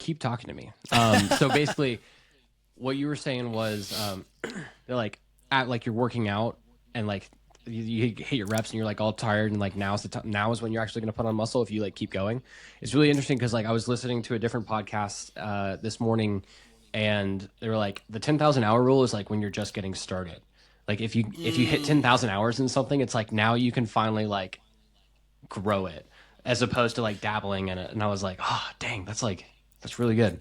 keep talking to me. So basically what you were saying was, like at you're working out and like you hit your reps and you're like all tired and like now is when you're actually going to put on muscle if you like keep going. It's really interesting because like I was listening to a different podcast this morning and they were like the 10,000 hour rule is like when you're just getting started. Like if you hit 10,000 hours in something, it's like now you can finally like grow it as opposed to like dabbling in it. And I was like, oh dang, that's really good.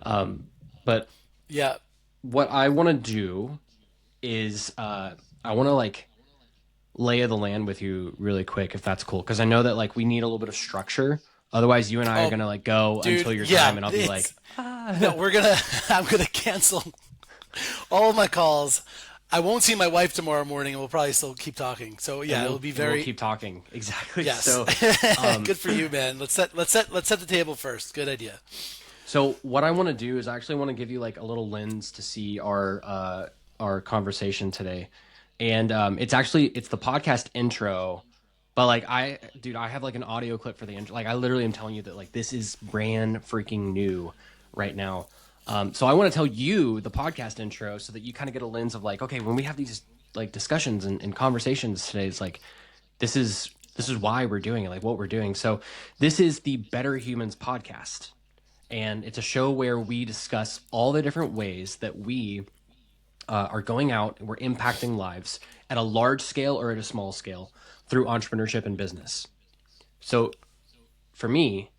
But Yeah. what I want to do is I want to like lay of the land with you really quick if that's cool because I know that like we need a little bit of structure. Otherwise, you and I are gonna like go Dude, until your yeah, time, and I'll be like, no, I'm gonna cancel all of my calls. I won't see my wife tomorrow morning, and we'll probably still keep talking. So yeah, it'll be very. We'll keep talking exactly. Yes. So, good for you, man. Let's set the table first. Good idea. so what I want to do is I actually want to give you like a little lens to see our conversation today, and it's the podcast intro. But like dude, I have like an audio clip for the intro. Like I literally am telling you that like this is brand freaking new right now. So I want to tell you the podcast intro so that you kind of get a lens of like, okay, when we have these like discussions and conversations today, it's like this is why we're doing it, like what we're doing. So this is the Better Humans podcast, and it's a show where we discuss all the different ways that we are going out and we're impacting lives at a large scale or at a small scale through entrepreneurship and business. So for me,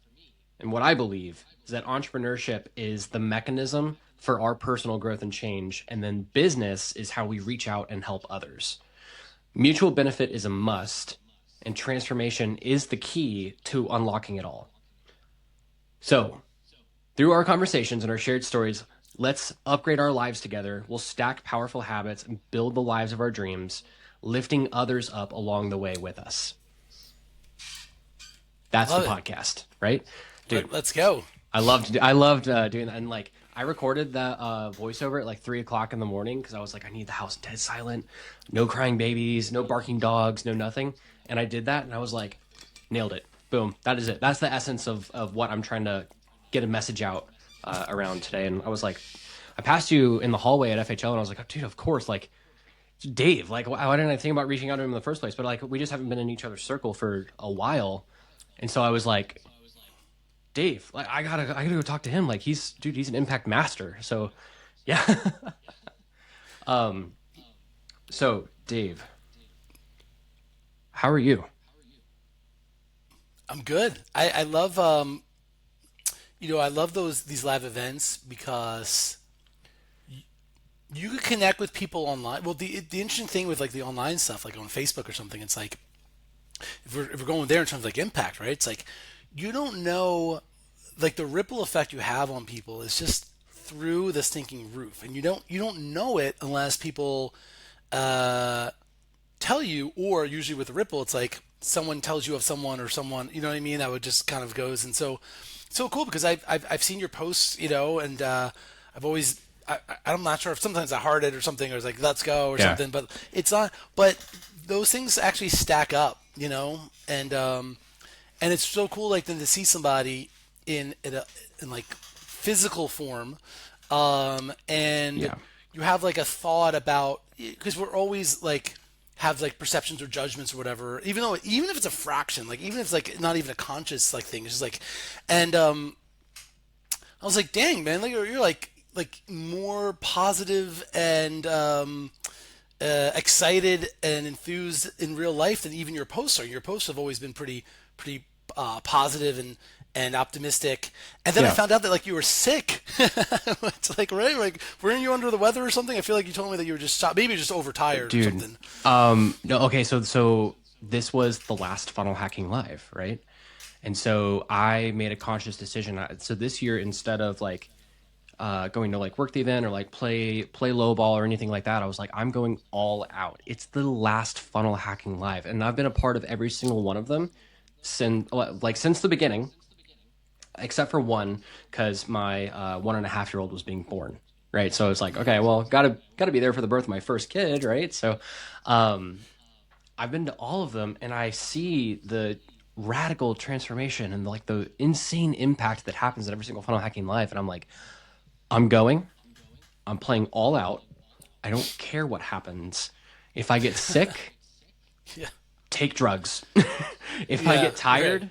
and what I believe is that entrepreneurship is the mechanism for our personal growth and change, and then business is how we reach out and help others. Mutual benefit is a must, and transformation is the key to unlocking it all. So, through our conversations and our shared stories, let's upgrade our lives together. We'll stack powerful habits and build the lives of our dreams, lifting others up along the way with us. That's the podcast, right? Dude, Let's go. I loved doing that. And like, I recorded that voiceover at like 3:00 in the morning because I was like, I need the house dead silent, no crying babies, no barking dogs, no nothing. And I did that, and I was like, nailed it. Boom. That is it. That's the essence of what I'm trying to get a message out around today. And I was like, I passed you in the hallway at FHL, and I was like, oh, dude, of course, like, Dave, like, why didn't I think about reaching out to him in the first place? But like, we just haven't been in each other's circle for a while. And so I was like, Dave, like, I gotta go talk to him. Like, he's an impact master. So yeah. So Dave, how are you? I'm good. I love I love these live events because you can connect with people online. Well, the interesting thing with like the online stuff, like on Facebook or something, it's like if we're going there in terms of like impact, right? It's like you don't know, like the ripple effect you have on people is just through the stinking roof, and you don't know it unless people tell you, or usually with the ripple, it's like someone tells you of someone or someone, you know what I mean? That would just kind of goes, and so cool because I've seen your posts, and I've always. I'm not sure if sometimes I heart it or something, or it's like let's go or something, but it's not. But those things actually stack up, and it's so cool, like then to see somebody in like physical form, and you have like a thought about because we're always like have like perceptions or judgments or whatever, even if it's a fraction, like even if it's like not even a conscious like thing, it's just like, and I was like, dang man, like you're like more positive and excited and enthused in real life than even your posts are. Your posts have always been pretty positive and optimistic. And then I found out that like you were sick. It's like right, like weren't you under the weather or something? I feel like you told me that you were just maybe just overtired or something. No, okay, so this was the last Funnel Hacking Live, right? And so I made a conscious decision. So this year, instead of like going to like work the event or like play low ball or anything like that, I was like, I'm going all out. It's the last Funnel Hacking Live, and I've been a part of every single one of them since the beginning, except for one, because my 1.5-year-old was being born, right? So it's like, okay, well, gotta be there for the birth of my first kid, right? So I've been to all of them, and I see the radical transformation and like the insane impact that happens in every single funnel hacking life. And I'm like, I'm going, I'm playing all out. I don't care what happens. If I get sick, Yeah. take drugs. If I Yeah. get Right. tired,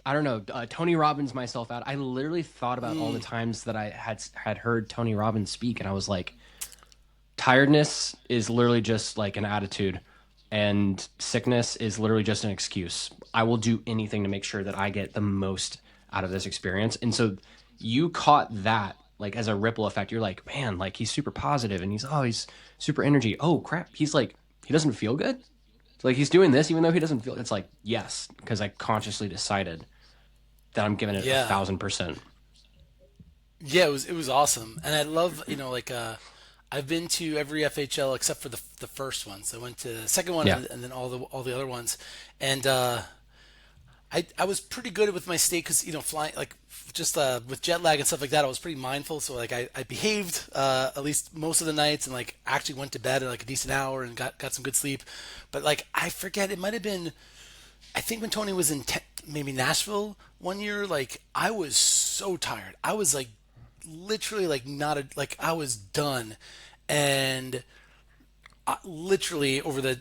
I don't know, Tony Robbins myself out. I literally thought about all the Mm, times that I had heard Tony Robbins speak, and I was like, tiredness is literally just like an attitude, and sickness is literally just an excuse. I will do anything to make sure that I get the most out of this experience. And so you caught that like as a ripple effect. You're like, man, like he's super positive and he's super energy. Oh crap, he's like he doesn't feel good. So, like he's doing this even though he doesn't feel. It's like yes, because I consciously decided that I'm giving it a yeah. 1000%. Yeah, it was awesome, and I love I've been to every FHL except for the first one. So I went to the second one Yeah, and then all the other ones, and I was pretty good with my state because flying like just with jet lag and stuff like that. I was pretty mindful, so like I behaved at least most of the nights and like actually went to bed at like a decent hour and got some good sleep. But like I forget, it might have been I think when Tony was in maybe Nashville one year, like I was so tired. I was like literally like not a, like I was done, and literally over the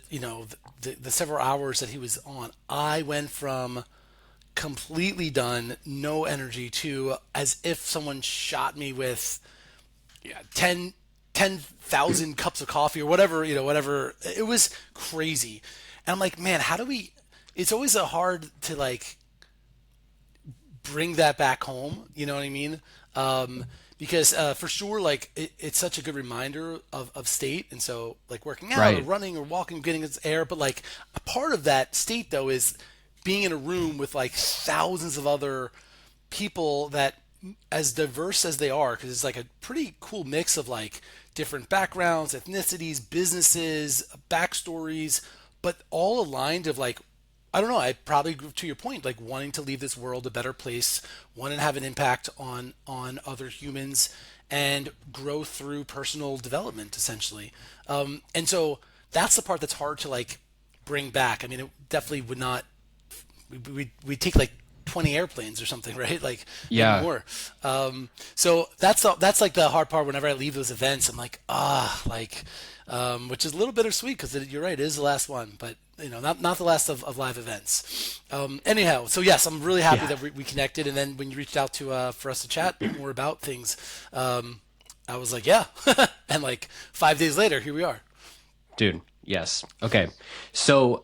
several hours that he was on, I went from completely done, no energy to as if someone shot me with 10,000 cups of coffee or whatever, whatever. It was crazy. And I'm like, man, how do we, it's always a hard to like bring that back home. You know what I mean? Because for sure, like it's such a good reminder of state, and so like working out or right. running or walking, getting its air. But like a part of that state though is being in a room with like thousands of other people that as diverse as they are, because it's like a pretty cool mix of like different backgrounds, ethnicities, businesses, backstories, but all aligned of like I don't know. I probably to your point, like wanting to leave this world a better place, wanting to have an impact on other humans, and grow through personal development, essentially. And so that's the part that's hard to like bring back. I mean, it definitely would not. We take like 20 airplanes or something, right? Like maybe Yeah, more. So that's like the hard part. Whenever I leave those events, I'm like like which is a little bittersweet because you're right, it is the last one, but not the last of live events. Anyhow, so yes, I'm really happy yeah, that we connected, and then when you reached out to for us to chat more about things, I was like, yeah, and like 5 days later, here we are. dude. Yes. Okay. So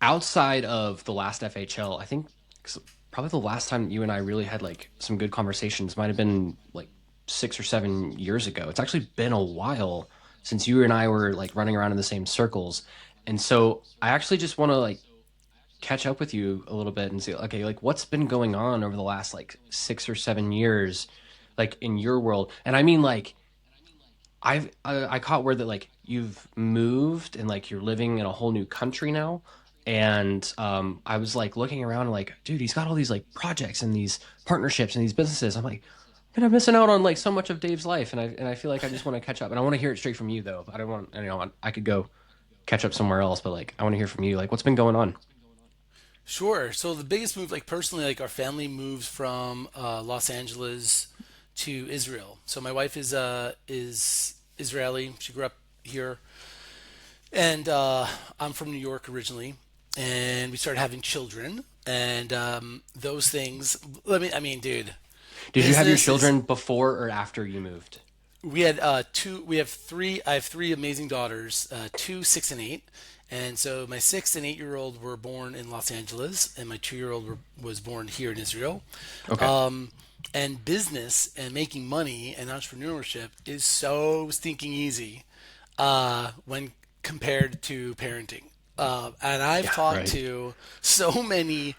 outside of the last FHL, I think 'cause probably the last time you and I really had like some good conversations might have been like 6 or 7 years ago. It's actually been a while since you and I were like running around in the same circles. And so I actually just want to like catch up with you a little bit and see, okay, like what's been going on over the last like 6 or 7 years, like in your world. And I mean, like, I caught word that like you've moved and like you're living in a whole new country now. And I was like looking around and like, dude, he's got all these like projects and these partnerships and these businesses. I'm like, man, I'm missing out on like so much of Dave's life, and I feel like I just want to catch up. And I want to hear it straight from you though. I don't want, I could go catch up somewhere else, but like I want to hear from you. Like, what's been going on? Sure. So the biggest move, like personally, like our family moves from Los Angeles to Israel. So my wife is Israeli. She grew up here, and I'm from New York originally. And we started having children, and those things. I mean, dude, Did you have your business is. children before or after you moved? We had two. We have three. I have three amazing daughters, two, 6, and 8. And so my 6 and 8-year-old were born in Los Angeles, and my 2-year-old was born here in Israel. Okay. Um, and business and making money and entrepreneurship is so stinking easy when compared to parenting. And I've Yeah. talked Right. to so many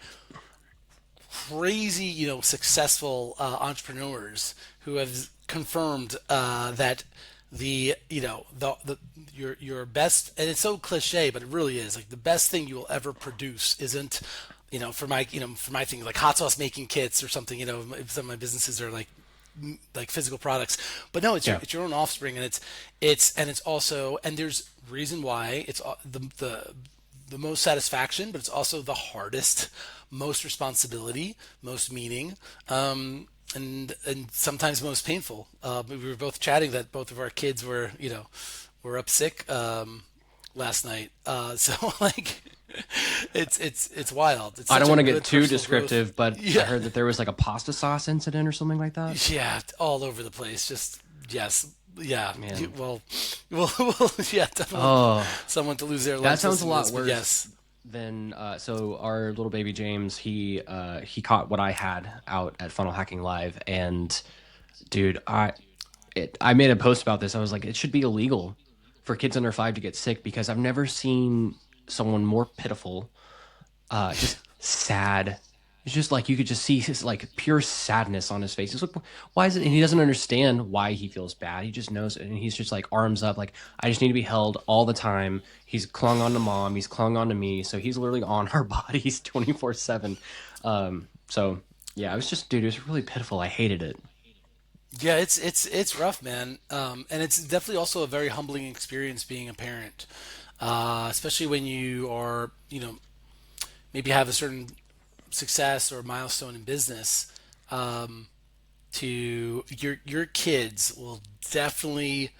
crazy, successful entrepreneurs who have confirmed that the your best, and it's so cliche, but it really is like the best thing you will ever produce isn't for my thing like hot sauce making kits or something. Some of my businesses are like physical products, but no, it's your Yeah. it's your own offspring, and it's also, and there's reason why it's the the most satisfaction, but it's also the hardest, most responsibility, most meaning, and sometimes most painful. We were both chatting that both of our kids were, were up sick last night. So like, it's wild. It's I such don't a want to get good too personal growth. descriptive, but I Yeah, heard that there was like a pasta sauce incident or something like that. yeah, all over the place. Just yes, yeah. Man. Well, yeah. Definitely want Oh, someone to lose their that lives sounds a listening to lot this, but worse yes. than so our little baby James, he caught what I had out at Funnel Hacking Live, and dude, I made a post about this. I was like, it should be illegal for kids under 5 to get sick because I've never seen someone more pitiful, just sad. It's just like you could just see his like pure sadness on his face. He's like, why is it? And he doesn't understand why he feels bad. He just knows it, and he's just like arms up, like I just need to be held all the time. He's clung on to mom. He's clung on to me. So he's literally on our bodies 24/7. So yeah, it was just, dude, it was really pitiful. I hated it. Yeah, it's rough, man. And it's definitely also a very humbling experience being a parent, especially when you are, maybe have a certain success or milestone in business. To your kids will definitely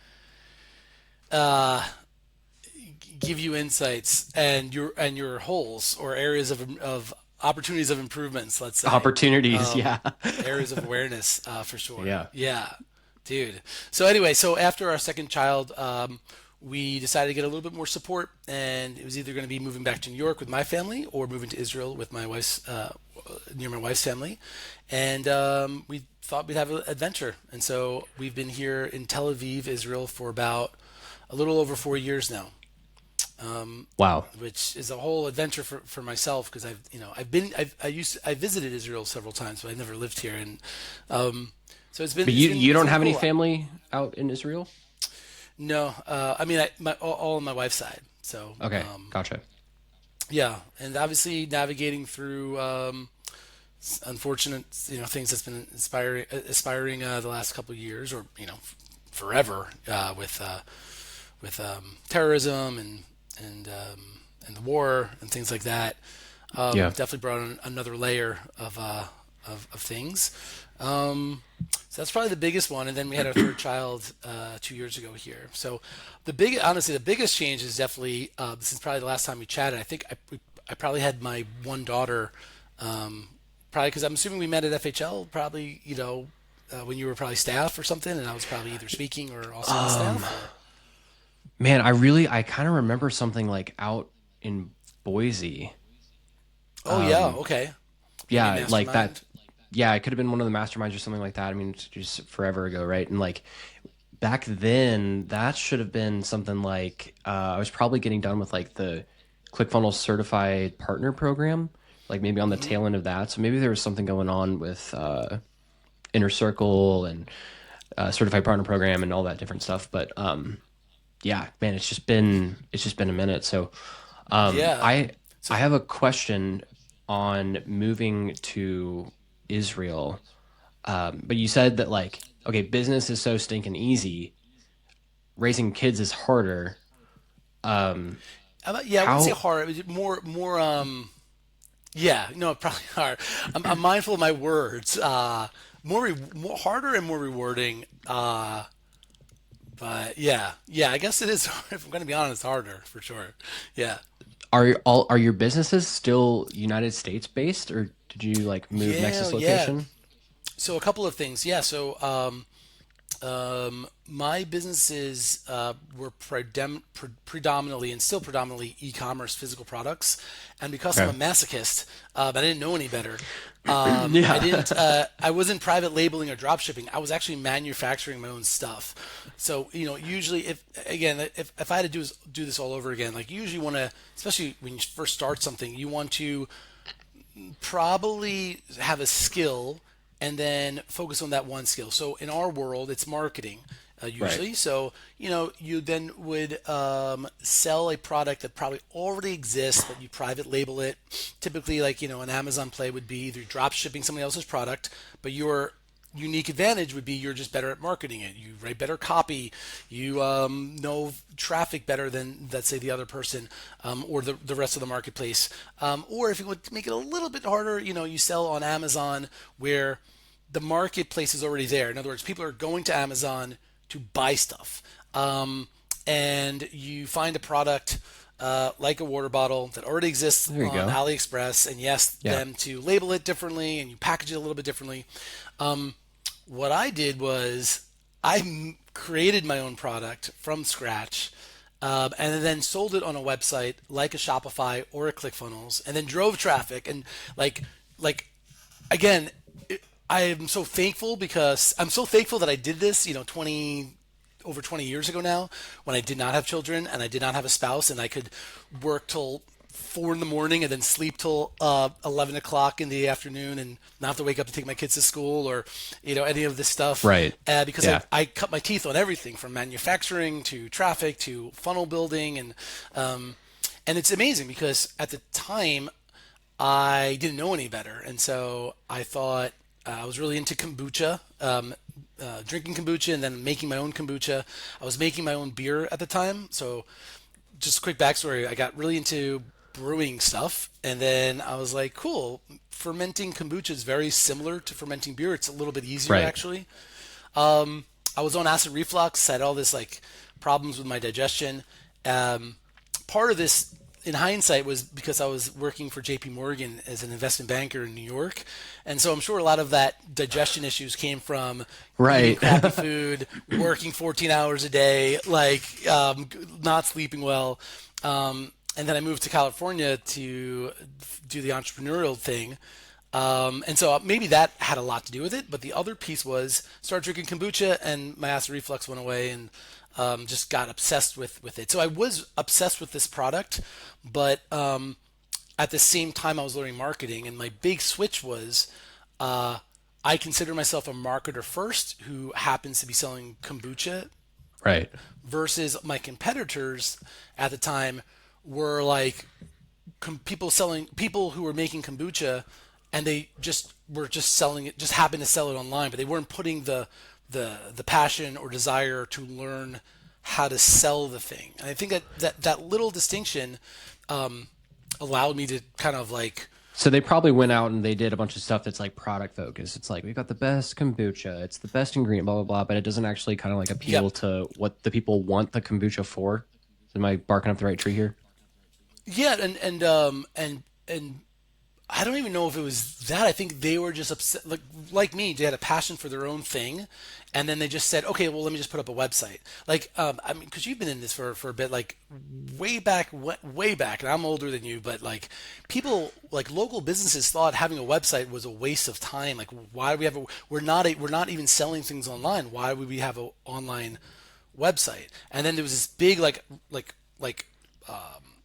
give you insights and your holes or areas of opportunities of improvements. Let's say Opportunities, yeah. areas of awareness for sure. Yeah. Yeah, dude. So anyway, so after our second child, we decided to get a little bit more support, and it was either going to be moving back to New York with my family or moving to Israel with my wife's near my wife's family, and we thought we'd have an adventure, and so we've been here in Tel Aviv, Israel, for about a little over 4 years now, Wow. which is a whole adventure for myself because I visited Israel several times, but I never lived here, and so it's been But it's you been you it's don't been have any cool. family out in Israel? No, I mean all on my wife's side. So Okay, gotcha. yeah, and obviously navigating through unfortunate things that's been aspiring the last couple of years or forever with terrorism and the war and things like that. Yeah. Definitely brought in another layer of things. So that's probably the biggest one. And then we had our third child 2 years ago here. So honestly, the biggest change is definitely since probably the last time we chatted. I think I probably had my one daughter, probably because I'm assuming we met at FHL, probably when you were probably staff or something, and I was probably either speaking or also on Um, staff. Or Man, I kind of remember something like out in Boise. oh yeah, okay, maybe Yeah, like that. mastermind. Yeah, it could have been one of the masterminds or something like that. I mean, it's just forever ago, right? And like back then, that should have been something like I was probably getting done with like the ClickFunnels certified partner program, like maybe on the Hmm. tail end of that. So maybe there was something going on with Inner Circle and certified partner program and all that different stuff. But yeah, man, it's just been a minute. So um, Yeah. I So I have a question on moving to Israel. But you said that like, okay, business is so stinking easy, raising kids is harder. Um, yeah, I wouldn't say how? hard. It was more. Yeah, no, probably hard. I'm mindful of my words. More harder and more rewarding. But yeah, I guess it is. If I'm going to be honest, harder for sure. Yeah, Are your businesses still United States based, or did you like move yeah, Nexus yeah. location? So a couple of things. Yeah, so my businesses were predominantly and still predominantly e-commerce physical products, and because I'm Okay. a masochist, I didn't know any better. I Yeah. didn't. I wasn't private labeling or drop shipping. I was actually manufacturing my own stuff. So usually, if I had to do this all over again, like you usually want to, especially when you first start something, you want to probably have a skill and then focus on that one skill. So in our world, it's marketing Right. usually. So you then would sell a product that probably already exists, but you private label it. Typically, like an Amazon play would be either drop shipping somebody else's product, but you're unique advantage would be you're just better at marketing it. You write better copy. You know traffic better than, let's say, the other person, or the rest of the marketplace. Or if you want to make it a little bit harder, you sell on Amazon where the marketplace is already there. In other words, people are going to Amazon to buy stuff. And you find a product like a water bottle that already exists There you on go. AliExpress, and yes, Yeah. them to label it differently and you package it a little bit differently. What I did was created my own product from scratch, and then sold it on a website like a Shopify or a ClickFunnels, and then drove traffic. And like again, I am so thankful because I'm so thankful that I did this. 20 years ago now, when I did not have children and I did not have a spouse, and I could work till 4 in the morning and then sleep till 11 o'clock in the afternoon and not have to wake up to take my kids to school or any of this stuff, Right. because Yeah. I cut my teeth on everything from manufacturing to traffic to funnel building, and it's amazing because at the time I didn't know any better, and so I thought I was really into kombucha, drinking kombucha, and then making my own kombucha. I was making my own beer at the time, so just a quick backstory: I got really into brewing stuff, and then I was like, "Cool, fermenting kombucha is very similar to fermenting beer. It's a little bit easier Right. actually." I was on acid reflux, had all this like problems with my digestion. Part of this, in hindsight, was because I was working for JP Morgan as an investment banker in New York. And so I'm sure a lot of that digestion issues came from eating Right. crappy food, working 14 hours a day, like not sleeping well. And then I moved to California to do the entrepreneurial thing. And so maybe that had a lot to do with it. But the other piece was start drinking kombucha, and my acid reflux went away, and just got obsessed with it. So I was obsessed with this product, but at the same time I was learning marketing, and my big switch was I consider myself a marketer first who happens to be selling kombucha, Right. versus my competitors at the time were like people who were making kombucha, and they just were just selling it, just happened to sell it online, but they weren't putting the passion or desire to learn how to sell the thing. And I think that little distinction allowed me to kind of like, So they probably went out and they did a bunch of stuff that's like product focused. It's like we've got the best kombucha, it's the best ingredient, blah blah blah, but it doesn't actually kind of like appeal yep, to what the people want the kombucha for. Am I barking up the right tree here? yeah, and I don't even know if it was that. I think they were just upset, like me. They had a passion for their own thing, and then they just said, "Okay, well, let me just put up a website." Like, I mean, because you've been in this for a bit, like way back, and I'm older than you, but like people, like local businesses, thought having a website was a waste of time. Like, why do we have a? We're not even selling things online. Why would we have an online website? And then there was this big like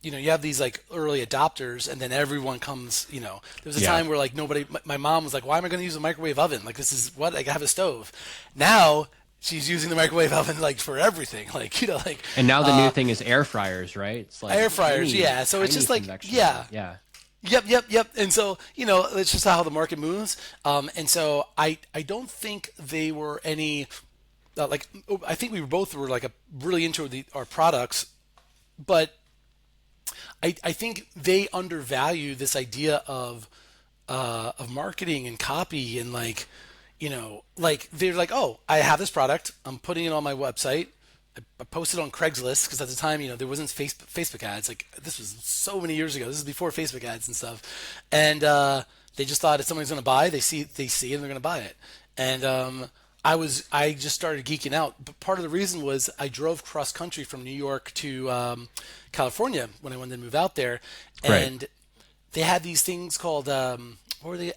you have these like early adopters, and then everyone comes. There was a Yeah. time where like nobody. My mom was like, "Why am I going to use a microwave oven? Like this is what, like I have a stove." Now she's using the microwave oven like for everything. Like like And now the new thing is air fryers, right? It's like air fryers. tiny, Yeah, so it's tiny just like convection oven. yeah. Yeah. Yep. And so, it's just how the market moves. And so I don't think they were any, like, I think we both were like really into our products, but I think they undervalue this idea of marketing and copy, and like, like they're like, oh, I have this product, I'm putting it on my website. I posted on Craigslist because at the time, there wasn't Facebook ads. Like this was so many years ago. This is before Facebook ads and stuff, and they just thought if somebody's going to buy, they see it and they're going to buy it. And I just started geeking out. But part of the reason was I drove cross country from New York to California when I wanted to move out there, Right. and they had these things called what were they?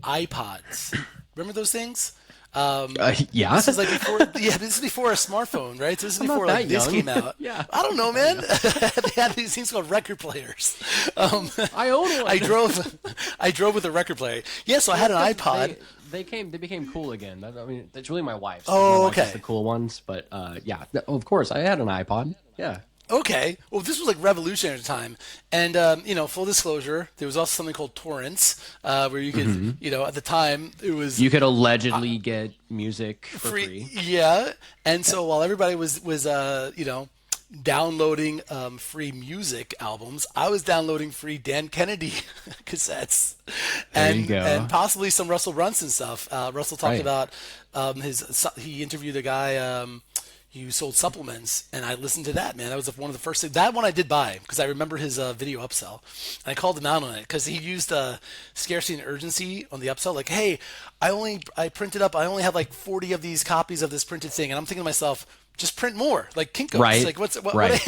iPods. Remember those things? Yeah. This is like before, yeah. This is before a smarphone, right? So this is I'm not before like that this young. came out. Yeah. I don't know, man. They had these things called record players. I own I one. drove, I drove with a record player. Yeah, so I had an Because iPod. they became cool again. I mean, it's really my wife's. My Oh, wife has okay. the cool ones, but yeah, of course, I had an iPod. Yeah. Okay. Well, this was like revolutionary at the time. And, full disclosure, there was also something called torrents, where you could, Hmm. at the time, it was You could allegedly get music for free. free. Yeah. And Yeah. so while everybody was downloading free music albums, I was downloading free Dan Kennedy cassettes, There you and go. possibly some Russell Brunson stuff. Russell talked Right. about he interviewed a guy who sold supplements, and I listened to that. Man, that was one of the first things. That one I did buy because I remember his video upsell, and I called him out on it because he used scarcity and urgency on the upsell. Like, hey, I printed up. I only have like 40 of these copies of this printed thing, and I'm thinking to myself, just print more, like Kinkos. Right. Like, what Right.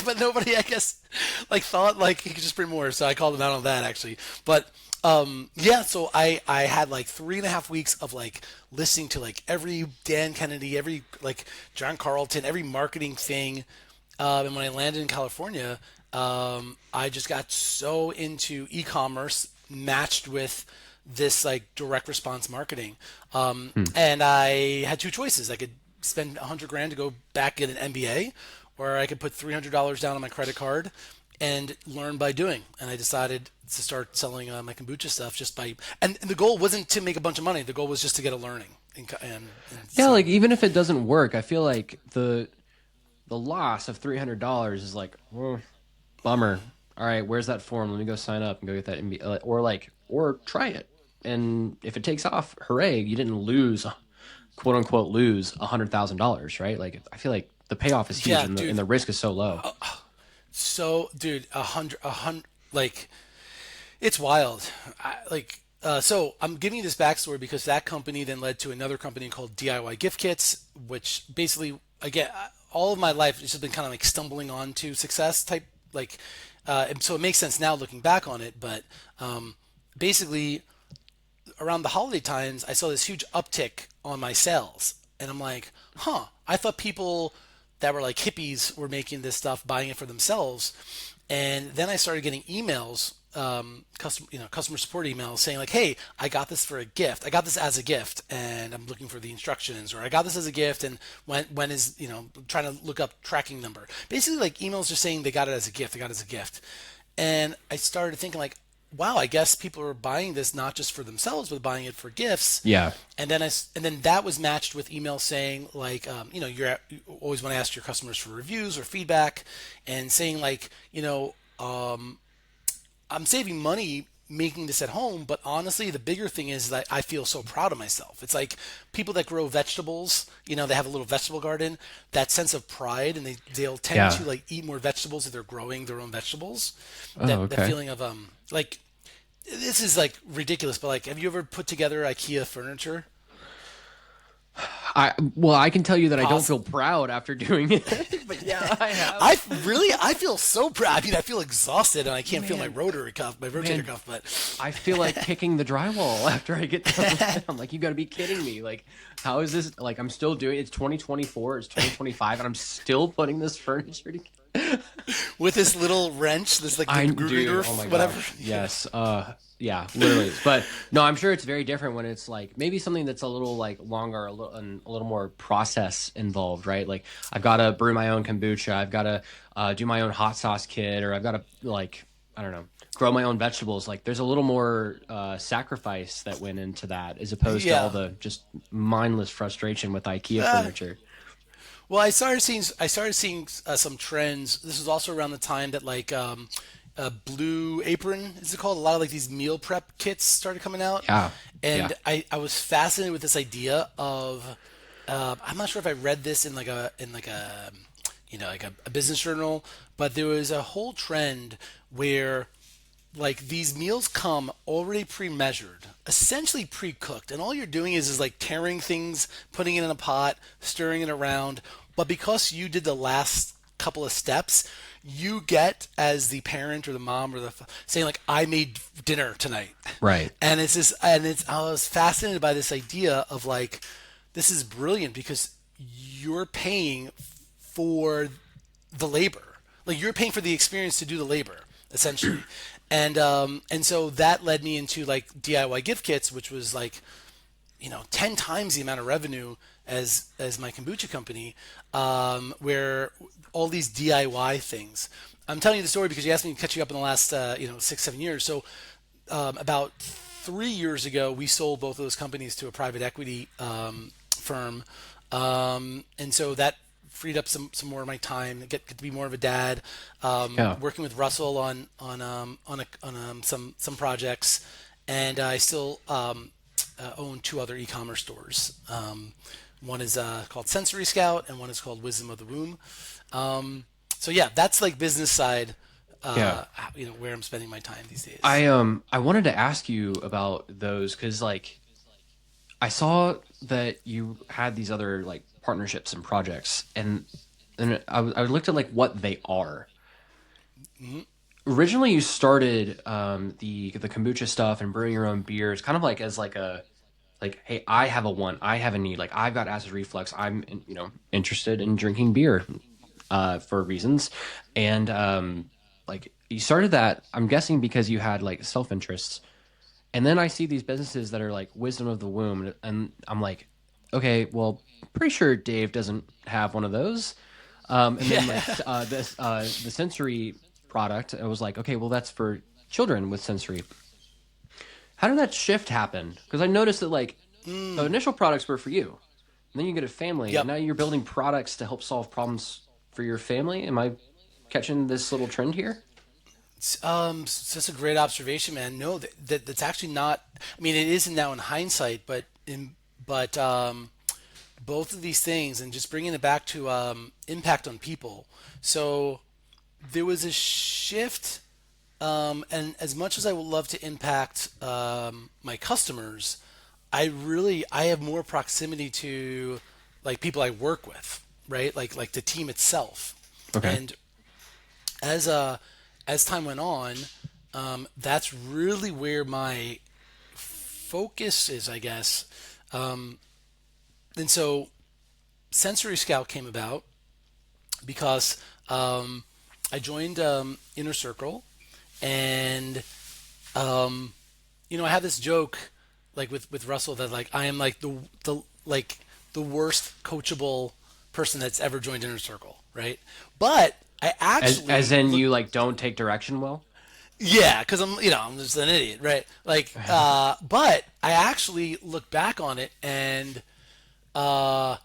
but nobody, I guess, like thought like he could just print more. So I called him out on that actually. But yeah, so I had like 3.5 weeks of like listening to like every Dan Kennedy, every like John Carlton, every marketing thing. And when I landed in California, I just got so into e-commerce matched with this like direct response marketing. Hmm. And I had two choices. I could spend 100 grand to go back get an MBA, or I could put $300 down on my credit card and learn by doing. And I decided to start selling my kombucha stuff just by, and the goal wasn't to make a bunch of money. The goal was just to get a learning. And Yeah, so, like even if it doesn't work, I feel like the loss of $300 is like, well, bummer. All right, where's that form? Let me go sign up and go get that MBA. Or try it. And if it takes off, hooray, you didn't lose, quote unquote, lose $100,000, right? Like I feel like the payoff is huge yeah, and dude. the risk is so low. So, dude, like, it's wild. So I'm giving you this backstory because that company then led to another company called DIY Gift Kits, which basically, again, all of my life it's just been kind of like stumbling onto success type, like, and so it makes sense now looking back on it. But basically, around the holiday times, I saw this huge uptick on my sales, and I'm like, huh, I thought people that were like hippies were making this stuff, buying it for themselves, and then I started getting emails, customer support emails saying like, hey, I got this for a gift. I got this as a gift, and I'm looking for the instructions, or I got this as a gift, and when is trying to look up tracking number. Basically, like emails just saying they got it as a gift. They got it as a gift, and I started thinking like, wow, I guess people are buying this not just for themselves, but buying it for gifts. Yeah. And then that was matched with emails saying like, you always want to ask your customers for reviews or feedback, and saying like, I'm saving money making this at home, but honestly, the bigger thing is that I feel so proud of myself. It's like people that grow vegetables, they have a little vegetable garden, that sense of pride, and they'll tend Yeah. to like eat more vegetables if they're growing their own vegetables. Oh, That okay. feeling of like this is like ridiculous, but like have you ever put together IKEA furniture? I can tell you that I don't Poss- feel proud after doing it, but yeah, I have. I feel so proud. I mean, I feel exhausted and I can't feel Man, my rotator man, cuff, but I feel like kicking the drywall after I get done with it. I'm like, you got to be kidding me. Like, how is this? Like, I'm still doing it's 2024, it's 2025, and I'm still putting this furniture together. with this little wrench, this like the I do. Gruger, Oh my whatever. gosh. Yes. Yeah, literally. But no, I'm sure it's very different when it's like maybe something that's a little like longer, a little and a little more process involved, right? Like I've got to brew my own kombucha, I've got to do my own hot sauce kit, or I've got to like I don't know, grow my own vegetables. Like there's a little more sacrifice that went into that as opposed to all Yeah. the just mindless frustration with IKEA furniture. Well, I started seeing some trends. This was also around the time that like Blue Apron is it called? A lot of like these meal prep kits started coming out, Yeah. Yeah. and I was fascinated with this idea of I'm not sure if I read this in like a business journal, but there was a whole trend where like these meals come already pre-measured, essentially pre-cooked, and all you're doing is like tearing things, putting it in a pot, stirring it around. But because you did the last couple of steps, you get as the parent or the mom or saying like, I made dinner tonight. Right. And it's this, and it's I was fascinated by this idea of like, this is brilliant because you're paying for the labor. Like you're paying for the experience to do the labor, essentially. And so that led me into like DIY gift kits, which was like 10 times the amount of revenue as my kombucha company, where all these DIY things. I'm telling you the story because you asked me to catch you up in the last 6 7 years. So about 3 years ago, we sold both of those companies to a private equity firm, and so that freed up some more of my time, get to be more of a dad, Yeah. working with Russell on some projects, and I still own two other e-commerce stores. One is called Sensory Scout, and one is called Wisdom of the Womb. So yeah, that's like business side. Yeah. Where I'm spending my time these days. I wanted to ask you about those because like I saw that you had these other like partnerships and projects, and I looked at like what they are. Hmm. Originally, you started the kombucha stuff and brewing your own beers, kind of like as like a like, hey, I have a want, I have a need, like I've got acid reflux, interested in drinking beer for reasons, and like you started that. I'm guessing because you had like self interests. And then I see these businesses that are like Wisdom of the Womb, and I'm like, okay, well, pretty sure Dave doesn't have one of those. And then like Yeah. this the sensory product, I was like, okay, well, that's for children with sensory. How did that shift happen? Because I noticed that like the Mm. initial products were for you, and then you get a family, and Yep. now you're building products to help solve problems for your family. Am I catching this little trend here? That's a great observation, man. No, that's actually not. I mean, it isn't now in hindsight, but both of these things, and just bringing it back to impact on people. So there was a shift, and as much as I would love to impact my customers, I have more proximity to like people I work with, right? Like the team itself, Okay. and as as time went on, that's really where my focus is, I guess. And so Sensory Scout came about because I joined Inner Circle, and I have this joke like with Russell that like I am like the worst coachable person that's ever joined Inner Circle, right? But I As actually in look. you like don't take direction well. Yeah, because I'm just an idiot, right? Like, but I actually look back on it, and uh,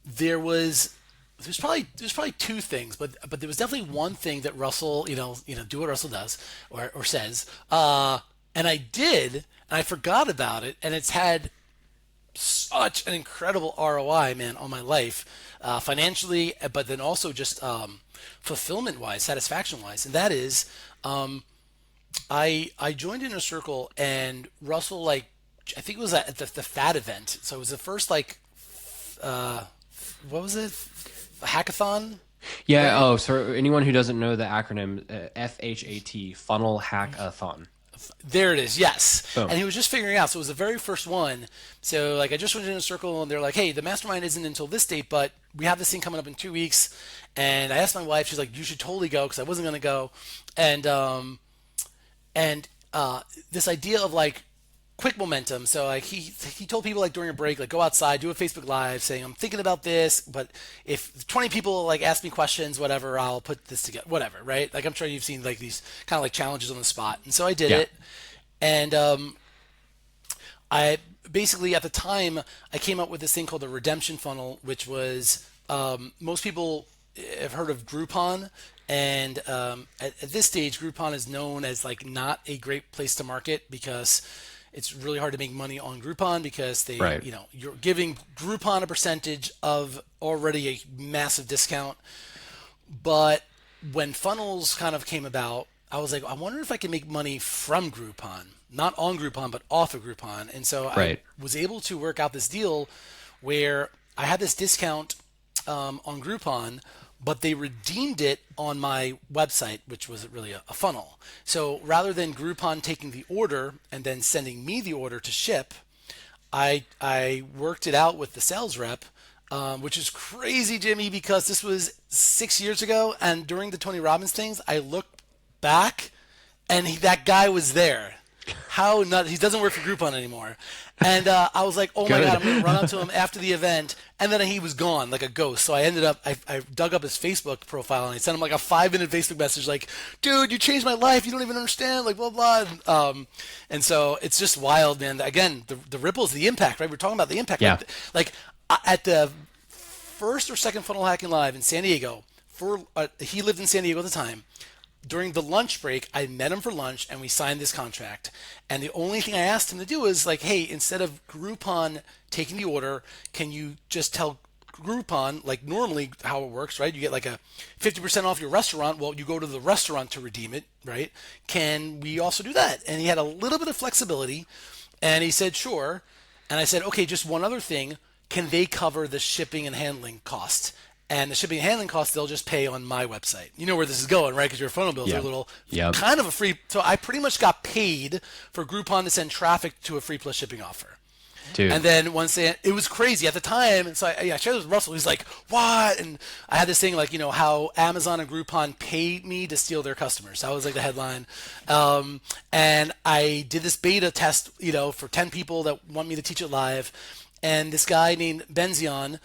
there was there's probably two things, but there was definitely one thing that Russell, do what Russell does or says, and I did, and I forgot about it, and it's had such an incredible ROI, man, on my life, financially, but then also just fulfillment wise, satisfaction wise, and that is. I joined Inner Circle, and Russell, like, I think it was at the Fat event. So it was the first like uh, what was it, hackathon, Yeah. right? Oh, so anyone who doesn't know the acronym, FHAT, Funnel Hackathon. There it is. Yes. Boom. And he was just figuring out. So it was the very first one. So like I just went in a circle, and they're like, "Hey, the mastermind isn't until this date, but we have this thing coming up in 2 weeks." And I asked my wife. She's like, "You should totally go," because I wasn't gonna go. And this idea of like quick momentum. So like he told people like during a break, like go outside, do a Facebook Live, saying I'm thinking about this, but if 20 people like ask me questions, whatever, I'll put this together, whatever, right? Like I'm sure you've seen like these kind of like challenges on the spot, and so I did Yeah. it, and I basically at the time I came up with this thing called the redemption funnel, which was most people have heard of Groupon, and at this stage, Groupon is known as like not a great place to market because it's really hard to make money on Groupon because Right. you're giving Groupon a percentage of already a massive discount. But when funnels kind of came about, I was like, I wonder if I can make money from Groupon, not on Groupon, but off of Groupon. And so I Right. was able to work out this deal where I had this discount on Groupon, but they redeemed it on my website, which was really a funnel. So rather than Groupon taking the order and then sending me the order to ship, I worked it out with the sales rep, which is crazy, Jimmy, because this was 6 years ago, and during the Tony Robbins things, I looked back, and that guy was there. How not? He doesn't work for Groupon anymore. And I was like, oh my God, Good. I'm going to run up to him after the event. And then he was gone like a ghost. So I ended up, I dug up his Facebook profile and I sent him like a 5 minute Facebook message like, dude, you changed my life. You don't even understand, like, blah, blah. And so it's just wild, man. Again, the ripples, the impact, right? We're talking about the impact. Yeah. Like at the first or second Funnel Hacking Live in San Diego, he lived in San Diego at the time. During the lunch break, I met him for lunch and we signed this contract. And the only thing I asked him to do is like, hey, instead of Groupon taking the order, can you just tell Groupon, like normally how it works, right? You get like a 50% off your restaurant. Well, you go to the restaurant to redeem it, right? Can we also do that? And he had a little bit of flexibility and he said, sure. And I said, okay, just one other thing. Can they cover the shipping and handling costs? And the shipping and handling costs, they'll just pay on my website. You know where this is going, right? Because your funnel bills are a Yep. little Yep. kind of a free. So I pretty much got paid for Groupon to send traffic to a free plus shipping offer. And Dude. then once it was crazy at the time. And so I shared this with Russell. He's like, what? And I had this thing like, how Amazon and Groupon pay me to steal their customers. That was like the headline. And I did this beta test, for 10 people that want me to teach it live. And this guy named Benzion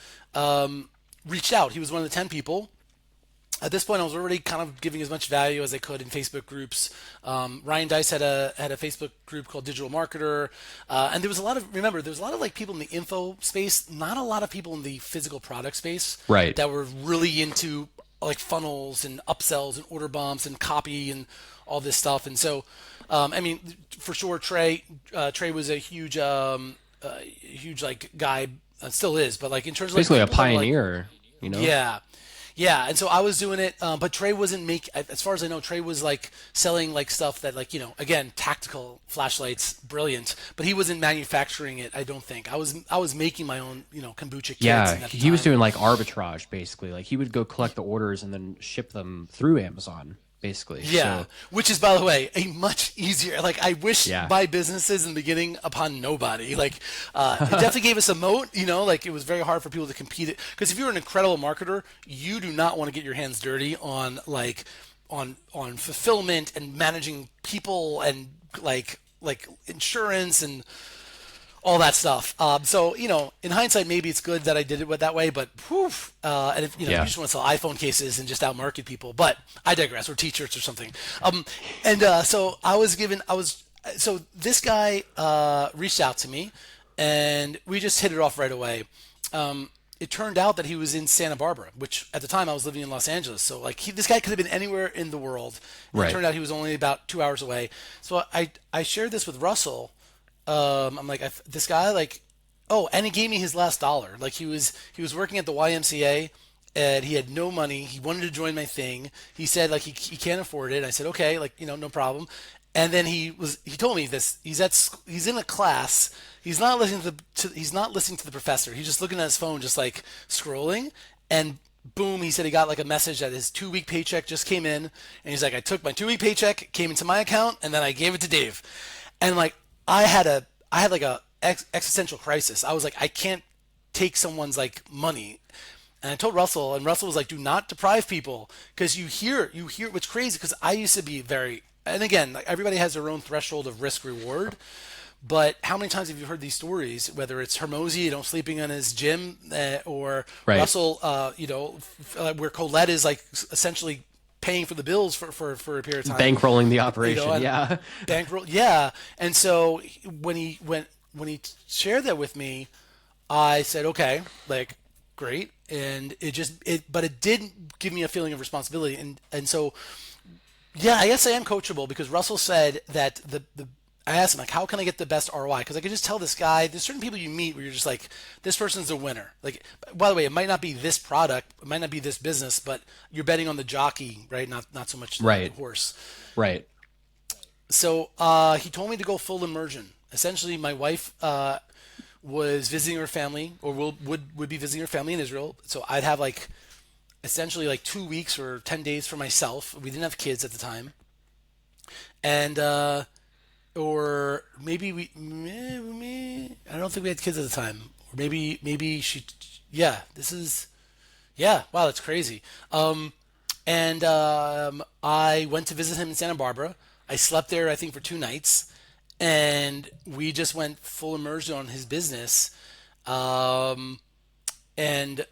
reached out. He was one of the 10 people. At this point, I was already kind of giving as much value as I could in Facebook groups. Ryan Dice had a Facebook group called Digital Marketer, and there was a lot of like people in the info space, not a lot of people in the physical product space Right. that were really into like funnels and upsells and order bombs and copy and all this stuff. And so, I mean, for sure, Trey was a huge like guy, still is, but like in terms of like Basically a people that were like, pioneer, you know? yeah. Yeah, and so I was doing it, but Trey wasn't as far as I know, Trey was like selling like stuff that like, again, tactical flashlights, brilliant, but he wasn't manufacturing it, I don't think. I was making my own, kombucha kits Yeah, at the he was time. doing like arbitrage basically. Like he would go collect the orders and then ship them through Amazon, basically. Yeah, So, which is, by the way, a much easier. Like, I wish yeah. my businesses in the beginning upon nobody. Like, it definitely gave us a moat. Like it was very hard for people to compete. Because if you're an incredible marketer, you do not want to get your hands dirty on like on fulfillment and managing people and like insurance and all that stuff. So in hindsight, maybe it's good that I did it that way. But whew, and if you Yeah. just want to sell iPhone cases and just outmarket people. But I digress. Or T-shirts or something. And so so this guy reached out to me, and we just hit it off right away. It turned out that he was in Santa Barbara, which at the time I was living in Los Angeles. So like this guy could have been anywhere in the world. And it Right. turned out he was only about 2 hours away. So I shared this with Russell. I'm like, this guy, like, oh, and he gave me his last dollar. Like he was working at the YMCA and he had no money. He wanted to join my thing. He said like he can't afford it. I said okay, like no problem. And then he told me this. He's in a class. He's not listening he's not listening to the professor. He's just looking at his phone, just like scrolling. And boom, he said he got like a message that his 2 week paycheck just came in, and he's like, I took my 2 week paycheck, came into my account, and then I gave it to Dave. And like I had like a existential crisis. I was like, I can't take someone's like money. And I told Russell, and Russell was like, do not deprive people because you hear what's crazy because I used to be very, and again, like everybody has their own threshold of risk reward. But how many times have you heard these stories? Whether it's Hermosi, sleeping in his gym, or Right. Russell, where Colette is like essentially paying for the bills for a period of time. Bankrolling the And operation. Yeah. bankroll, yeah. And so when he shared that with me, I said, okay, like great. And but it didn't give me a feeling of responsibility. And so, yeah, I guess I am coachable because Russell said that I asked him like, how can I get the best ROI? Because I could just tell this guy. There's certain people you meet where you're just like, this person's a winner. Like, by the way, it might not be this product, it might not be this business, but you're betting on the jockey, right? Not so much the Right. horse. Right. So he told me to go full immersion. Essentially, my wife was visiting her family, or would be visiting her family in Israel. So I'd have like essentially like 2 weeks or 10 days for myself. We didn't have kids at the time, and or maybe I don't think we had kids at the time. Or maybe she. Yeah, this is yeah. Wow, that's crazy. And I went to visit him in Santa Barbara. I slept there, I think, for 2 nights. and we just went full immersion on his business. Um, and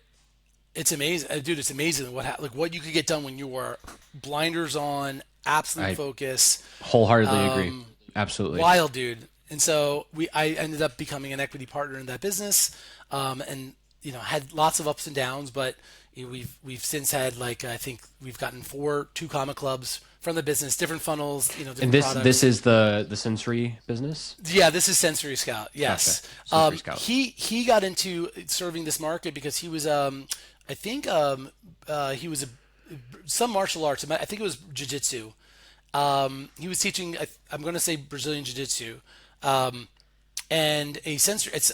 it's amazing, dude. It's amazing like what you could get done when you are blinders on, absolute I focus. wholeheartedly agree. Absolutely. Wild, dude. And so I ended up becoming an equity partner in that business, and had lots of ups and downs, but we've since had, like, I think we've gotten four two comma clubs from the business, different funnels, And different this products. is the sensory business. Yeah, this is Sensory Scout. Gotcha. Yes, Sensory Scout. he got into serving this market because he was I think he was some martial arts. I think it was jiu-jitsu. He was teaching. I'm going to say Brazilian jiu-jitsu, and a sensory. It's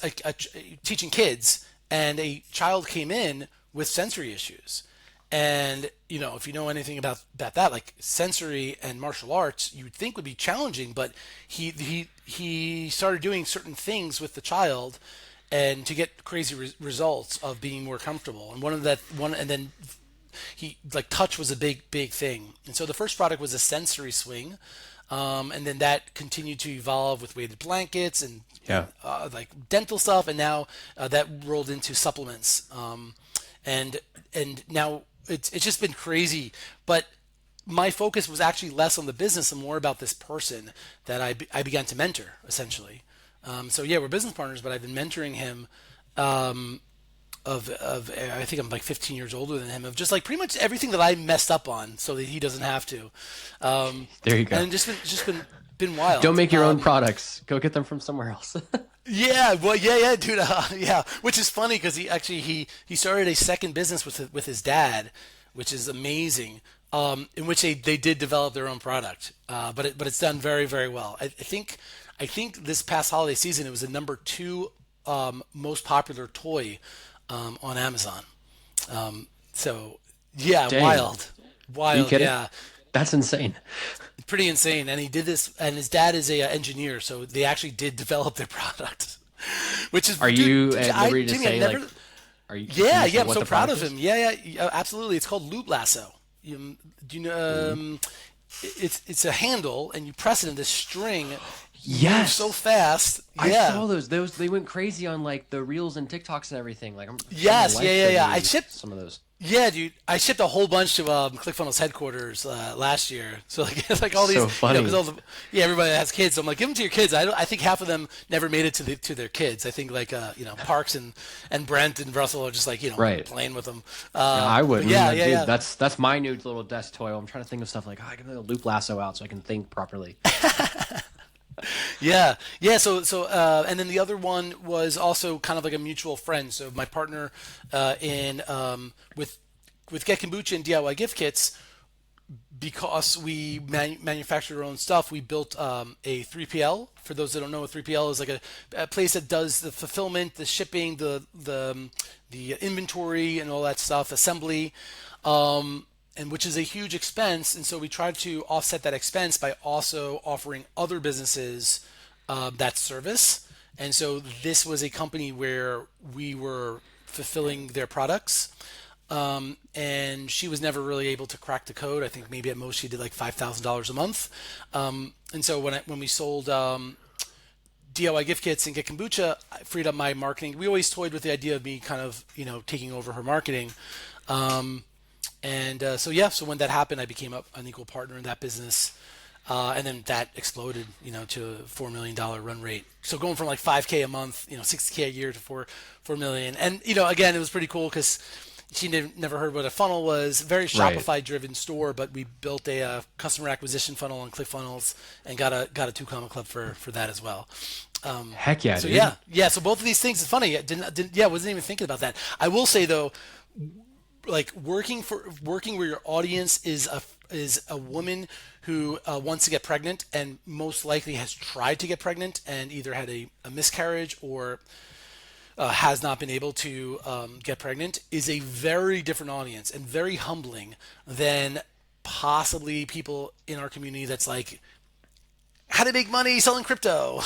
teaching kids, and a child came in with sensory issues. And if you know anything about that, like sensory and martial arts, you would think would be challenging, but he started doing certain things with the child, and to get crazy results of being more comfortable. And and then he, like, touch was a big thing. And so the first product was a sensory swing, and then that continued to evolve with weighted blankets and, Yeah. like dental stuff, and now that rolled into supplements. And now it's just been crazy. But my focus was actually less on the business and more about this person that I began to mentor, essentially. So yeah, we're business partners, but I've been mentoring him. Of I think I'm like 15 years older than him, of just like pretty much everything that I messed up on, so that he doesn't have to. There you go. And just been Don't wild. make your own products. Go get them from somewhere else. Yeah, well, yeah, dude, yeah. Which is funny because he started a second business with his dad, which is amazing. In which they did develop their own product, but it's done very, very well. I think this past holiday season it was the number two most popular toy on Amazon. So yeah, Dang. Are you wild, kidding? yeah, That's insane. pretty insane. And he did this, and his dad is a engineer, so they actually did develop their product, which is, Are dude, you at liberty to Jimmy, I say, like, never. can Yeah, you yeah, say I'm what so the proud product of is? him. Yeah, yeah, absolutely. It's called Loop Lasso. Do you know? It's a handle, and you press it, and this string moves so Yes. fast. I Yeah. saw those. Those they went crazy on like the reels and TikToks and everything. Like my Yes. Yeah. wife Yeah. showed Yeah. me some of those. Yeah, dude. I shipped a whole bunch to ClickFunnels headquarters last year. So like, it's like all these, So because funny. everybody that has kids. So I'm like, give them to your kids. I think half of them never made it to their kids. I think, like, Parks and Brent and Russell are just like, Right. playing with them. Yeah, I But wouldn't. yeah, yeah, Dude, yeah. that's my new little desk toy. I'm trying to think of stuff like, I can get a loop lasso out so I can think properly. Yeah, yeah. And then the other one was also kind of like a mutual friend. So my partner in with Get Kombucha and DIY gift kits, because we manufacture our own stuff, we built a 3PL. For those that don't know, a 3PL is like a place that does the fulfillment, the shipping, the inventory, and all that stuff, assembly, and which is a huge expense. And so we tried to offset that expense by also offering other businesses that service. And so this was a company where we were fulfilling their products, and she was never really able to crack the code. I think maybe at most she did like $5,000 a month. And so when we sold DIY gift kits and Get Kombucha, I freed up my marketing. We always toyed with the idea of me kind of taking over her marketing. So when that happened, I became an equal partner in that business. And then that exploded, to a $4 million run rate. So going from like 5K a month, 60K a year to 4 million. And, again, it was pretty cool because she never heard what a funnel was. Very Right. Shopify driven store, but we built a customer acquisition funnel on ClickFunnels and got a two comma club for that as well. Heck yeah, So dude. yeah. So both of these things is funny. I wasn't even thinking about that. I will say though, like working where your audience is a woman who wants to get pregnant and most likely has tried to get pregnant and either had a miscarriage or has not been able to get pregnant, is a very different audience and very humbling than possibly people in our community that's like how to make money selling crypto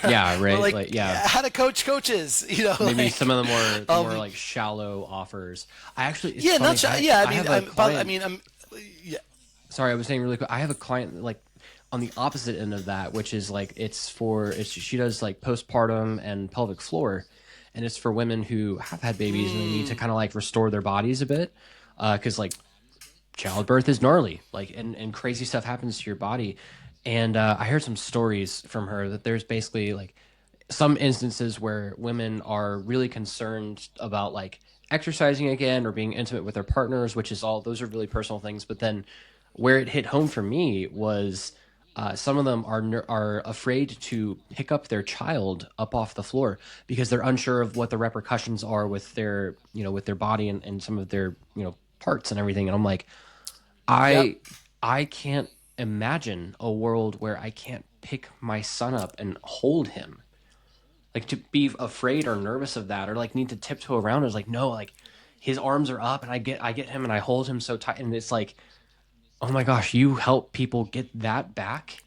Yeah, or right. like Like, yeah. how to coach coaches, Maybe like some of the more like shallow offers. I actually, it's yeah, funny. yeah. I have a I client. mean, yeah. Sorry, I was saying really quick. I have a client like on the opposite end of that, which is like she does like postpartum and pelvic floor, and it's for women who have had babies and they need to Mm. kind of like restore their bodies a bit, because like childbirth is gnarly, like and crazy stuff happens to your body. And I heard some stories from her that there's basically like some instances where women are really concerned about like exercising again or being intimate with their partners, which is all those are really personal things. But then where it hit home for me was some of them are afraid to pick up their child up off the floor because they're unsure of what the repercussions are with their with their body and some of their parts and everything. And I'm like, Yep. I I can't imagine a world where I can't pick my son up and hold him. Like to be afraid or nervous of that or like need to tiptoe around is like no, like his arms are up and I get him and I hold him so tight and it's like, "Oh my gosh, you help people get that back?"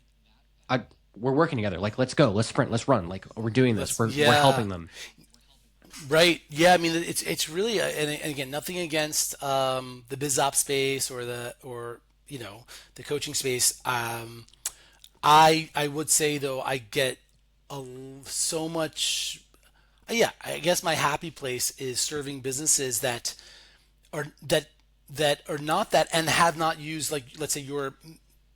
I We're working together. Like let's go. Let's sprint. Let's run. Like we're doing this. Let's. We're Yeah. helping them. Right. Yeah. I mean, it's really and again, nothing against the biz op space or the coaching space. I would say though I get a, so much. Yeah, I guess my happy place is serving businesses are that that are not that and have not used, like, let's say your,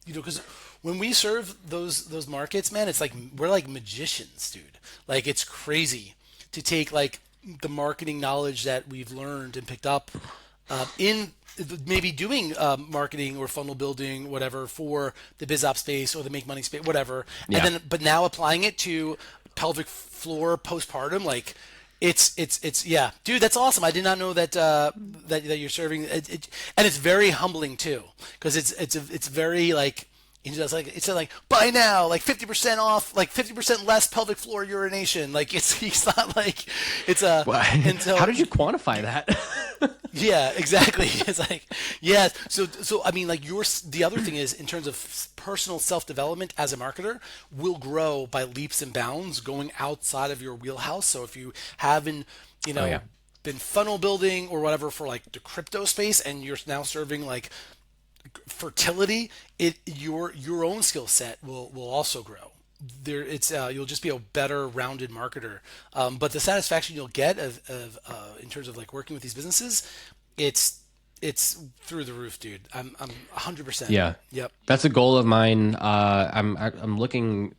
because when we serve those markets, man, it's like we're like magicians, dude. Like it's crazy to take like the marketing knowledge that we've learned and picked up in maybe doing marketing or funnel building, whatever, for the biz op space or the make money space, whatever, and Yeah. then but now applying it to pelvic floor postpartum, like it's yeah, dude, that's awesome. I did not know that that you're serving and it's very humbling too, because it's very like it's like buy now, like 50% off, like 50% less pelvic floor urination. Like he's not like it's a Well, and how so did you quantify that? yeah, exactly. It's like, yeah. So I mean, like the other thing is in terms of personal self development as a marketer will grow by leaps and bounds going outside of your wheelhouse. So if you haven't, you Oh know, yeah. been funnel building or whatever for like the crypto space, and you're now serving like fertility, your own skill set will also grow. There, it's you'll just be a better rounded marketer. But the satisfaction you'll get of in terms of like working with these businesses, it's it's through the roof, dude. I'm 100%. Yeah. Yep. That's a goal of mine. I'm looking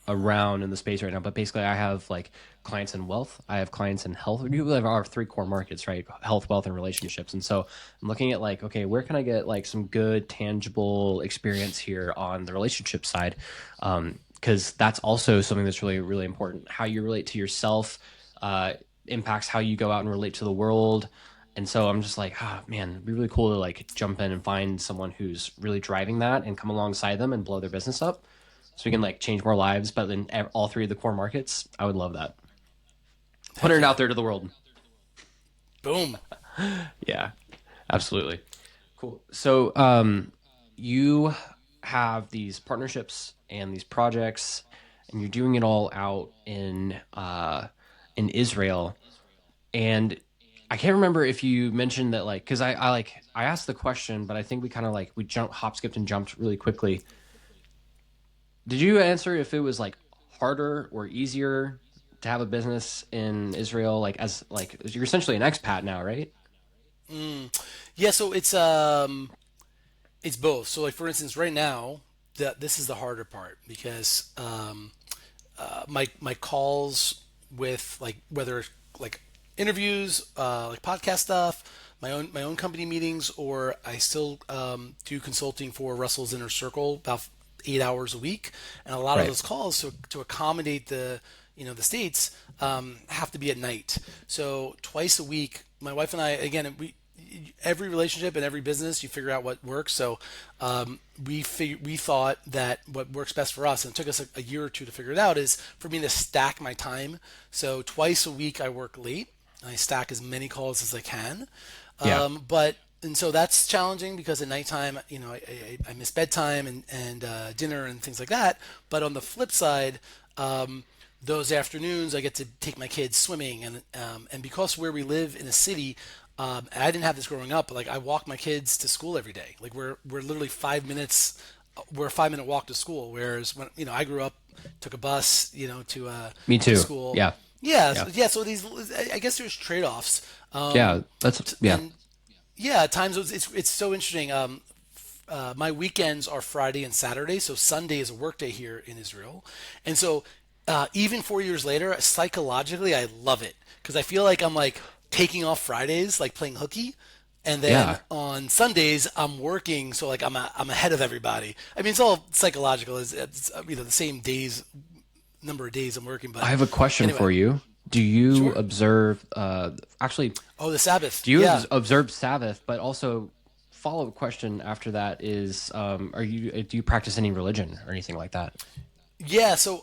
around in the space right now, but basically I have like clients in wealth, I have clients in health. We have our three core markets, right? Health, wealth, and relationships. And so I'm looking at like, okay, where can I get like some good tangible experience here on the relationship side? Because that's also something that's really, really important. How you relate to yourself impacts how you go out and relate to the world. And so I'm just like, ah, man, it'd be really cool to like jump in and find someone who's really driving that and come alongside them and blow their business up so we can like change more lives, but in all three of the core markets. I would love that. Putting Heck it yeah. out there to the world. Boom. Yeah, absolutely. Cool. So, you have these partnerships and these projects, and you're doing it all out in Israel. And I can't remember if you mentioned that, like, because I asked the question, but I think we kind of like we jumped, hop, skipped, and jumped really quickly. Did you answer if it was like harder or easier to have a business in Israel? Like as like you're essentially an expat now, right? Yeah. So it's both. So like for instance, right now, that this is the harder part because my calls with like whether like interviews, like podcast stuff, my own company meetings, or I still do consulting for Russell's Inner Circle about 8 hours a week, and a lot of Right. those calls to accommodate the states have to be at night. So twice a week, my wife and I, again, we every relationship and every business you figure out what works. So we thought that what works best for us, and it took us a year or two to figure it out, is for me to stack my time. So twice a week I work late and I stack as many calls as I can. Yeah. But and so that's challenging because at nighttime, I miss bedtime and dinner and things like that. But on the flip side, those afternoons I get to take my kids swimming, and because where we live in a city, and I didn't have this growing up, but like I walk my kids to school every day. Like we're literally 5 minutes. we're a 5 minute walk to school. Whereas when I grew up, took a bus, Me to too. school. Yeah. Yeah, Yeah. yeah. So these, I guess there's trade offs. Yeah. That's yeah. And yeah, at times it's so interesting. My weekends are Friday and Saturday, so Sunday is a work day here in Israel, and so even 4 years later, psychologically, I love it because I feel like I'm like taking off Fridays, like playing hooky, and then Yeah. on Sundays I'm working, so like I'm ahead of everybody. I mean, it's all psychological. It's the same days, number of days I'm working, I but have a question anyway, for you. Do you sure. observe actually Oh, the Sabbath, do you yeah. observe Sabbath, but also follow-up question after that is are you do you practice any religion or anything like that? Yeah, so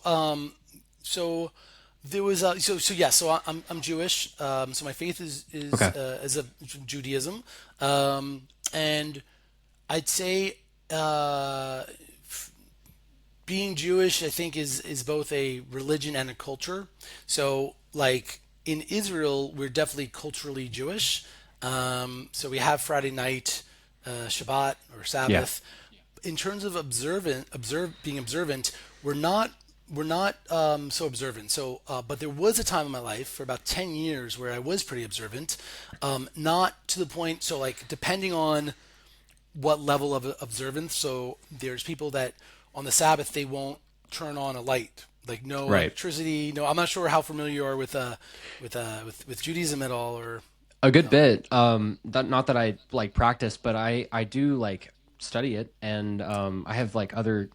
there was so yeah, so I'm Jewish. So my faith Okay. is a Judaism, and I'd say uh, being Jewish, I think, is both a religion and a culture. So like in Israel, we're definitely culturally Jewish. So we have Friday night, Shabbat or Yeah. Sabbath. In terms of being observant, we're not so observant. So, but there was a time in my life for about 10 years where I was pretty observant, not to the point. So, like depending on what level of observance. So, there's people that on the Sabbath they won't turn on a light, like no Right. electricity. No, I'm not sure how familiar you are with Judaism at all, or A you good know. bit. That not that I like practice, but I do like study it, and I have like other,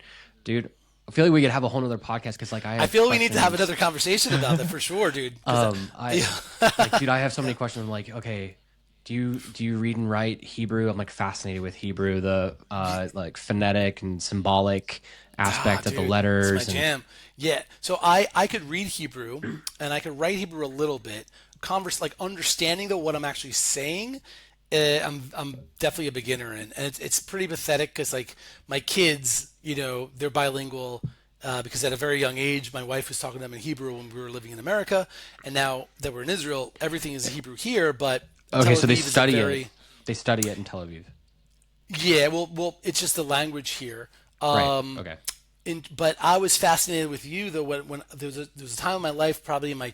dude. I feel like we could have a whole nother podcast because like I I have feel we need to have questions. another conversation about that for sure, dude. Because I yeah. like, dude, I have so many questions. I'm like, okay, do you read and write Hebrew? I'm like fascinated with Hebrew, the like phonetic and symbolic Ah, aspect of the dude, it's my letters, and jam. Yeah. So I could read Hebrew and I could write Hebrew a little bit. Converse like understanding though what I'm actually saying. I'm definitely a beginner in, and it's pretty pathetic because like my kids, they're bilingual. Because at a very young age, my wife was talking to them in Hebrew when we were living in America, and now that we're in Israel, everything is Hebrew here. But okay, Tel so they Aviv is a study it. very They study it in Tel Aviv, yeah. Well, it's just the language here. right? Okay, But I was fascinated with you though when there was a time in my life, probably my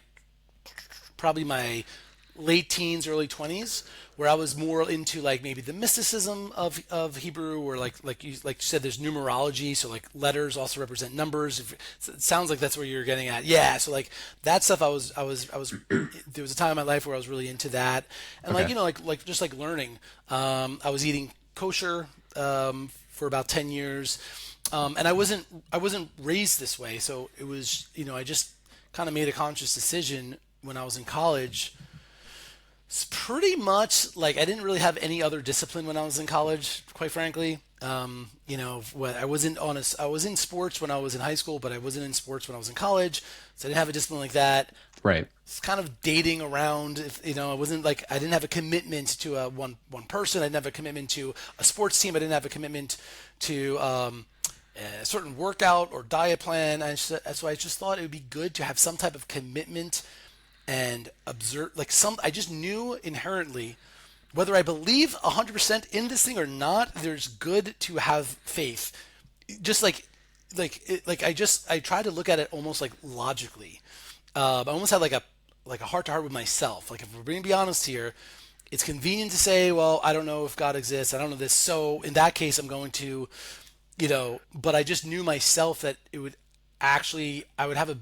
late teens, early 20s, where I was more into like maybe the mysticism of Hebrew, or like you said, there's numerology, so like letters also represent numbers. It sounds like that's where you're getting at. Yeah, so like that stuff, I was there was a time in my life where I was really into that, and like okay, like just like learning. I was eating kosher for about 10 years, and I wasn't raised this way, so it was I just kind of made a conscious decision when I was in college. It's pretty much like I didn't really have any other discipline when I was in college, quite frankly. What I wasn't honest. I was in sports when I was in high school, but I wasn't in sports when I was in college, so I didn't have a discipline like that. right. It's kind of dating around. If I wasn't like I didn't have a commitment to one person. I didn't have a commitment to a sports team. I didn't have a commitment to a certain workout or diet plan. So I just thought it would be good to have some type of commitment and observe like some I just knew inherently whether I believe 100% in this thing or not, there's good to have faith. Just like I try to look at it almost like logically. I almost had like a heart to heart with myself. Like if we're being be honest here, it's convenient to say, well, I don't know if God exists. I don't know this. So in that case, I'm going to, but I just knew myself that it would actually I would have a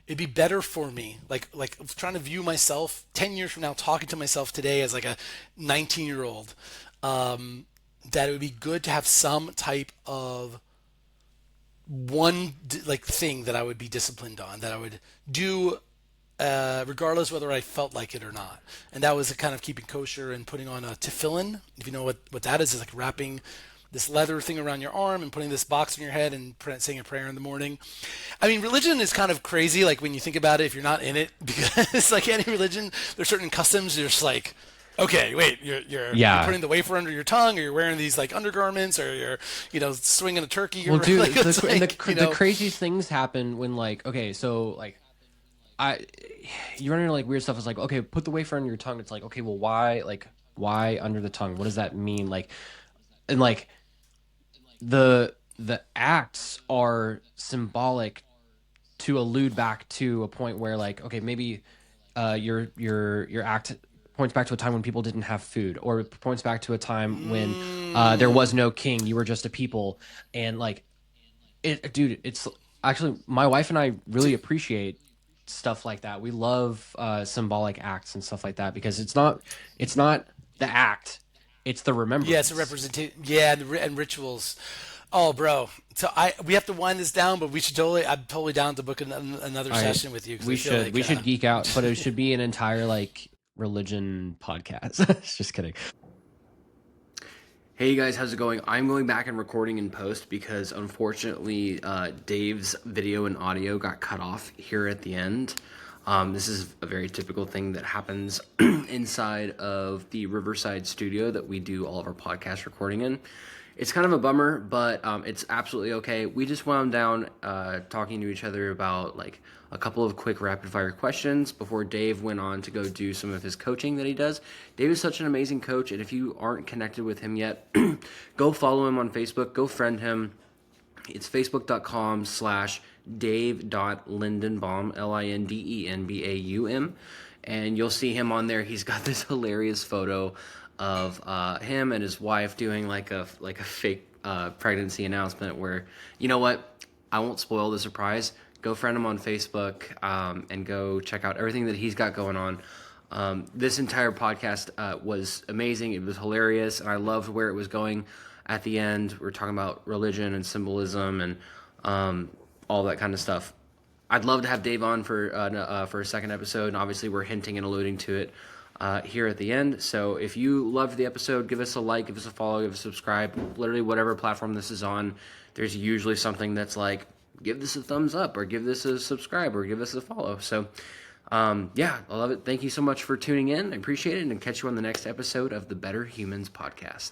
it'd be better for me like trying to view myself 10 years from now, talking to myself today as like a 19-year-old, that it would be good to have some type of one like thing that I would be disciplined on, that I would do regardless whether I felt like it or not. And that was a kind of keeping kosher and putting on a tefillin. If you know what that is like wrapping this leather thing around your arm and putting this box on your head and saying a prayer in the morning. I mean, religion is kind of crazy, like when you think about it, if you're not in it, because like any religion, there's certain customs. You're just like, okay, wait, you're Yeah. putting the wafer under your tongue, or you're wearing these like undergarments, or you're swinging a turkey, or Well, like dude, it's and like the craziest things happen when like okay, so like I you run into like weird stuff. It's like okay, put the wafer under your tongue. It's like okay, well, why under the tongue? What does that mean? Like and like the the acts are symbolic to allude back to a point where, like, okay, maybe your act points back to a time when people didn't have food, or it points back to a time when there was Mm. no king, you were just a people. And like, dude, it's actually, my wife and I really Dude, appreciate stuff like that. We love symbolic acts and stuff like that, because it's not the act, it's the yeah, it's a remembrance. representation. Yeah, and rituals. Oh, bro. So we have to wind this down, but we should totally. I'm totally down to book another I session with you because I we feel should like we should geek out, but it should be an entire like religion podcast. Just kidding. Hey guys, how's it going? I'm going back and recording in post because unfortunately Dave's video and audio got cut off here at the end. This is a very typical thing that happens inside of the Riverside studio that we do all of our podcast recording in. It's kind of a bummer, but it's absolutely okay. We just wound down talking to each other about like a couple of quick rapid fire questions before Dave went on to go do some of his coaching that he does. Dave is such an amazing coach, and if you aren't connected with him yet, go follow him on Facebook, go friend him. It's facebook.com/Dave.Lindenbaum, Lindenbaum, and you'll see him on there. He's got this hilarious photo of him and his wife doing like a fake pregnancy announcement. Where, you know what, I won't spoil the surprise. Go friend him on Facebook, and go check out everything that he's got going on. This entire podcast was amazing. It was hilarious, and I loved where it was going. At the end, we're talking about religion and symbolism and all that kind of stuff. I'd love to have Dave on for a second episode, and obviously we're hinting and alluding to it here at the end. So if you loved the episode, give us a like, give us a follow, give us a subscribe. Literally, whatever platform this is on, there's usually something that's like, give this a thumbs up, or give this a subscribe, or give this a follow. So yeah, I love it. Thank you so much for tuning in. I appreciate it, and catch you on the next episode of the Better Humans podcast.